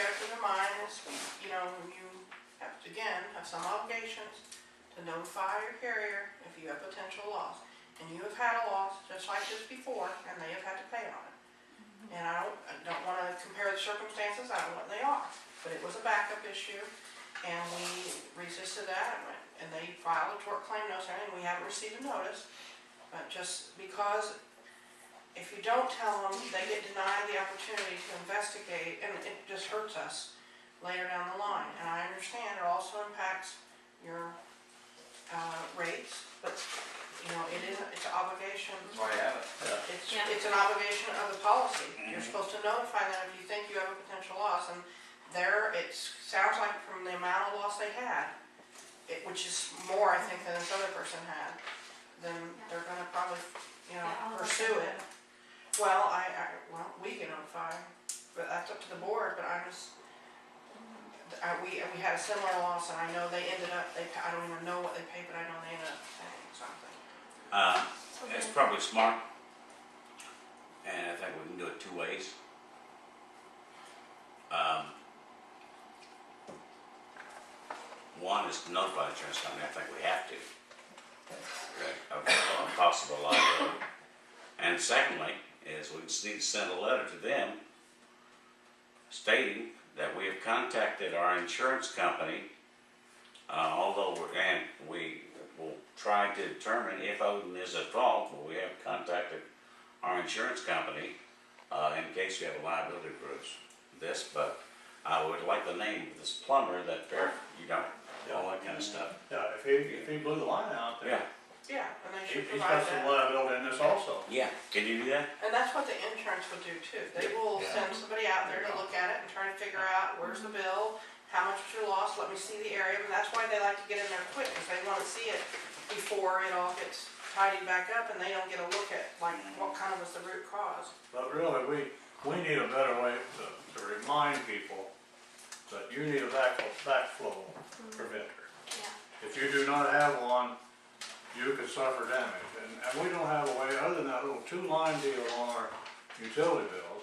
gotta keep in mind is, you know, you have to, again, have some obligations to notify your carrier if you have potential loss. And you have had a loss just like this before, and they have had to pay on it. And I don't want to compare the circumstances, I don't know what they are, but it was a backup issue, and we resisted that, and they filed a tort claim notice, and we haven't received a notice. But just because if you don't tell them, they get denied the opportunity to investigate, and it just hurts us later down the line. And I understand it also impacts your rates, but you know, it's an obligation. That's why you have it. Yeah. It's an obligation of the policy. You're supposed to notify them if you think you have a potential loss, and it sounds like from the amount of loss they had, which is more I think than this other person had, then they're going to probably, you know, pursue it. Well, well, we can notify, but that's up to the board. But we had a similar loss, and I know they ended up. I don't even know what they paid, but I know they ended up paying something. It's probably smart, and I think we can do it two ways. One is to notify the insurance company. I think we have to of possible liability. And secondly, is we need to send a letter to them stating that we have contacted our insurance company, we will try to determine if Odon is at fault. Well, we have contacted our insurance company in case we have a liability proves this, but I would like the name of this plumber that all that kind of stuff. Yeah, if he blew the line out there. Yeah, and they should He's provide got some that. liability in this also. Yeah, can you do that? And that's what the insurance would do too. They will send somebody out there to look at it and try to figure out where's the bill, how much was your loss, let me see the area. And that's why they like to get in there quick, because they want to see it before it all gets tidied back up and they don't get a look at like what kind of was the root cause. But really, we need a better way to remind people that you need a backflow preventer. Yeah. If you do not have one, you could suffer damage. And we don't have a way, other than that little two-line deal on our utility bills,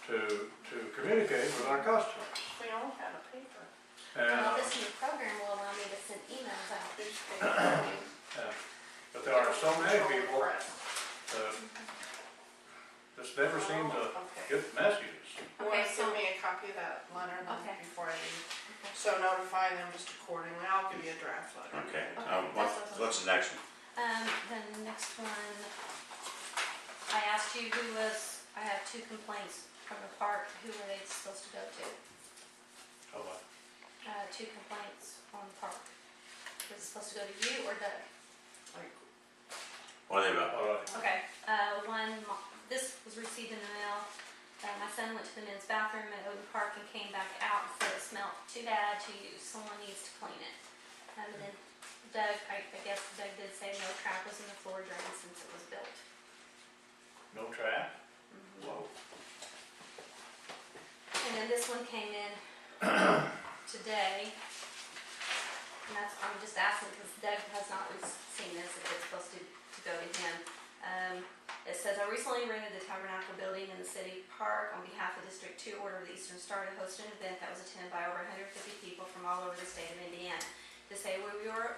to communicate with our customers. We don't have a paper. Well, this new program will allow me to send emails out. But there are so many people that just never seem to get messages. You want to send me a copy of that letter before I leave? Okay. So notify them just accordingly. I'll give you a draft letter. Okay. That's What's the next one? The next one, I asked you I have 2 complaints from the park. Who were they supposed to go to? Oh, what? 2 complaints on the park. Was it supposed to go to you or Doug? What are they about? Okay. This was received in the mail. My son went to the men's bathroom at Odon Park and came back out and said it smelled too bad to use. Someone needs to clean it. And then Doug, I guess Doug did say no trap was in the floor drain since it was built. No trap? Whoa. And then this one came in today. And I'm just asking because Doug has not seen this, if it's supposed to go to him. It says, I recently rented the Tabernacle building in the city park on behalf of District 2, Order of the Eastern Star, to host an event that was attended by over 150 people from all over the state of Indiana. To say we were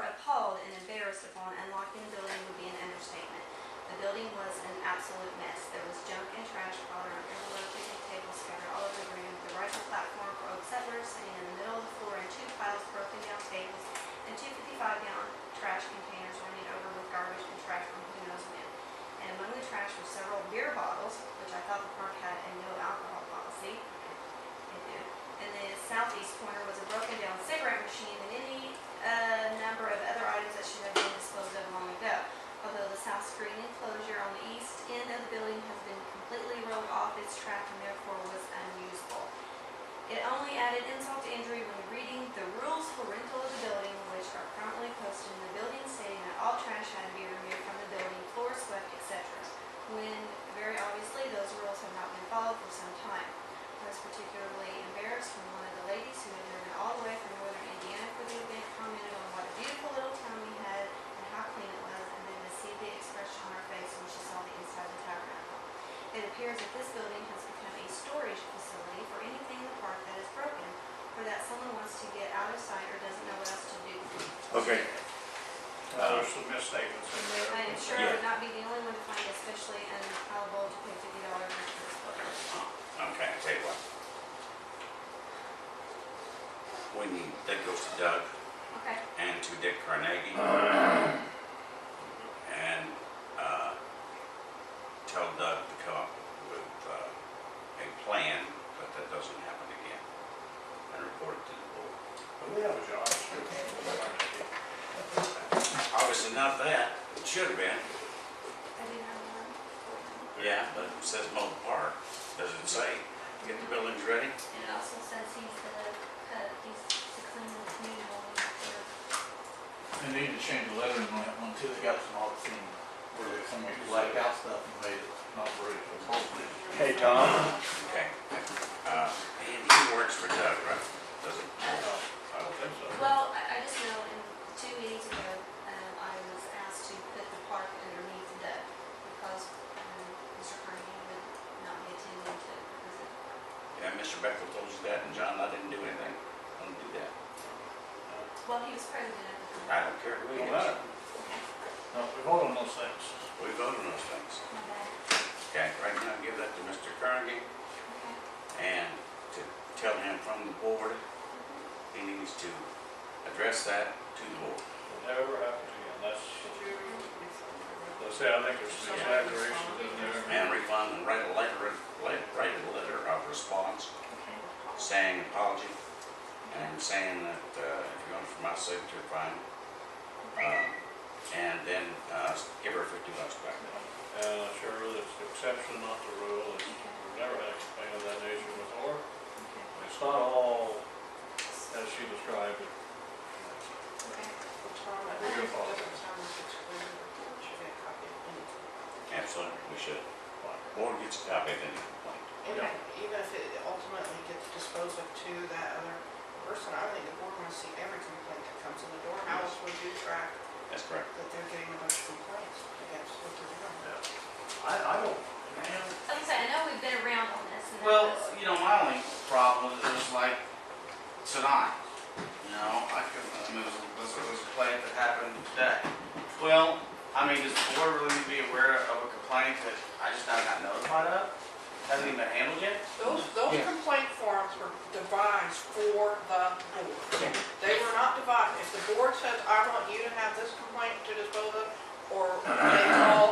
appalled and embarrassed upon unlocking the building would be an understatement. The building was an absolute mess. There was junk and trash piled around everywhere, picnic tables scattered all over the room, the rising platform for old settlers sitting in the middle of the floor, and 2 piles of broken down tables, and 2 55-gallon trash containers running over with garbage and trash from who knows when. And among the trash were several beer bottles, which I thought the park had a no alcohol policy. They do. In the southeast corner was a broken down cigarette machine and any number of other items that should have been disposed of long ago. Although the south screen enclosure on the east end of the building has been completely rolled off its track and therefore was unusable. It only added insult to injury when reading the rules for rental of the building, which are currently posted in the building, stating that all trash had to be removed from the building, floors swept, etc. When very obviously those rules have not been followed for some time. I was particularly embarrassed when one of the ladies who had driven all the way from northern Indiana for the event commented on what a beautiful little town we had and how clean it was, and then to see the expression on her face when she saw the inside of the tabernacle. It appears that this building has become a a storage facility for anything in the park that is broken, or that someone wants to get out of sight or doesn't know what else to do. Okay. There's some misstatements in there. I am sure I Yeah. would not be the only one to find especially unpalatable to pay $50 for this book. Okay, I'll tell you what. We need, that goes to Doug Okay. and to Dick Carnegie. And, tell Doug to come up with, a plan, but that doesn't happen again. And report it to the board. But we have a job description. Obviously not that, it should have been, I do have one. yeah, but it says mow the park. Does it say, get the buildings ready? And it also says he's to clean the community hall after. They need to change the lettering on that one too, they got some odd thing, where they some black out stuff and made it not very appropriate. Hey, Tom. Okay. And he works for Doug, right? Does it? I don't think so. Well, I just know in 2 meetings ago, I was asked to put the park underneath Doug because Mr. Carnegie would not be attending to visit the park. Yeah, Mr. Bechtel told you that, and John, I didn't do anything. I don't do that. Well, he was president at the time. I don't care who he Don't is. matter. No, we vote on those things. We vote on those things. My bad. Okay, right now, give that to Mr. Carnegie, Okay. and to tell him from the board, he needs to address that to the board. Never happens again, that's, Should you? let's say, I think there's some exaggerations in there. And refund and write a letter of response Okay. saying apology and saying that, if you want for my signature, fine. And then, give her $50 back. And sure, it's the exception, not the rule, it's, we've never had a complaint of that nature before. It's not all as she described it. Okay. Well, Tom, I We're think gonna it follow. doesn't sound like it's clear. We should get a copy of anything. Absolutely, we should. Board gets a copy of any complaint. Even if it ultimately gets disposed of to that other person, I think the board wants to see every complaint that comes in the door. How else would you track That's correct. that they're getting a bunch of complaints against what they're doing? I don't, Man, Like I said, I know we've been around on this and well, that was, you know, my only problem was it was like tonight. You know, I mean, it was a complaint that happened today. Well, I mean, does the board really need to be aware of a complaint that I just now got notified of? Hasn't even been handled yet? Those Yeah. complaint forms were devised for the board. They were not devised, if the board says, I want you to have this complaint to dispose of, or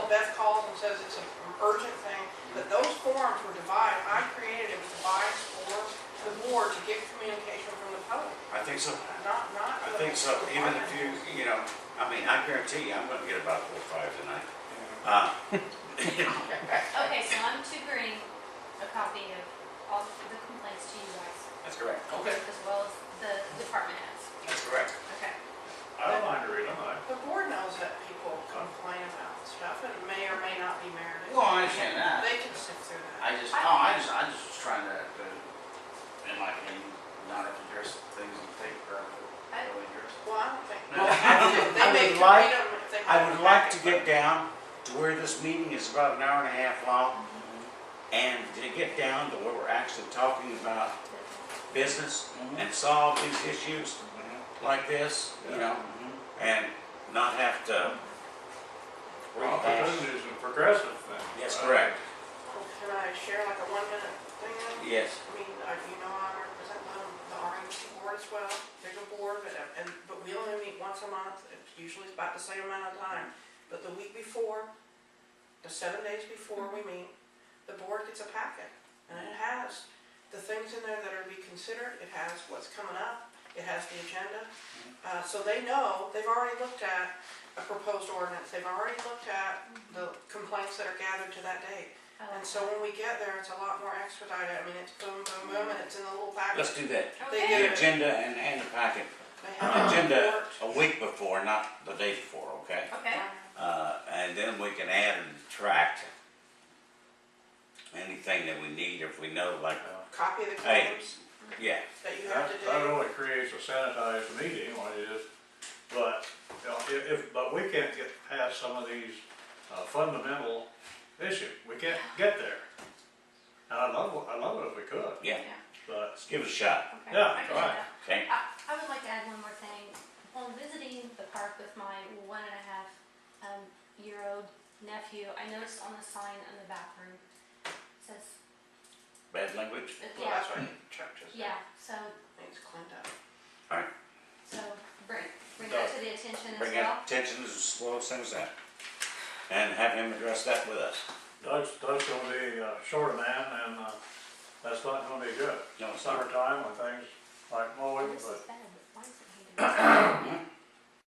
Beth calls and says it's an urgent thing, that those forms were devised, I created, it was devised for the board to get communication from the public, I think so. not. I think so, even if you know, I mean, I guarantee you, I'm gonna get about 4 or 5 tonight. okay, so I'm to bring a copy of all the complaints to you guys, That's correct. Okay. as well as the department heads. That's correct. Okay. I don't mind to read them, The board knows that people complain about stuff, and it may or may not be merited. Well, I understand that. They can sift through that. I just was trying to, in my opinion, not have to address things in paper, but really address. Well, I don't think, No. they may would like- read them if they. I would like to get down to where this meeting is about an hour and a half long, and to get down to where we're actually talking about business and solve these issues like this, you know, and not have to rehash. opportunities and progressive things. Yes, right? correct. Can I share like a 1-minute thing then? Yes. I mean, you know, I represent the RMC board as well, bigger board, but we only meet once a month, it's usually about the same amount of time. But the week before, the 7 days before we meet, the board gets a packet, and it has the things in there that are to be considered, it has what's coming up, it has the agenda. So they know, they've already looked at a proposed ordinance, they've already looked at the complaints that are gathered to that date. And so when we get there, it's a lot more expedited, I mean, it's boom, boom, boom, and it's in a little packet. Let's do that. They Okay. get The it. agenda and the packet. They have a Agenda report. a week before, not the day before, okay? Okay. And then we can add and subtract anything that we need if we know, like, Copy of the Hey. claims yeah, that you have That today. really creates a sanitized meeting, what it is, but, you know, but we can't get past some of these fundamental issues, we can't get there. And I love give it a shot, Okay, Yeah, I can do right. that. okay? I would like to add one more thing. While visiting the park with my 1.5-year-old nephew, I noticed on the sign in the bathroom, it says, Bad language? Well, yeah, that's what Chuck just said. yeah, so, Needs cleaned up. so bring that to the attention as Bring well. attention as well as soon as that. And have him address that with us. Doug's gonna be a short man, and, that's not gonna be good. No, it's not. Summertime when things like mowing, This is but bad, but why is it here?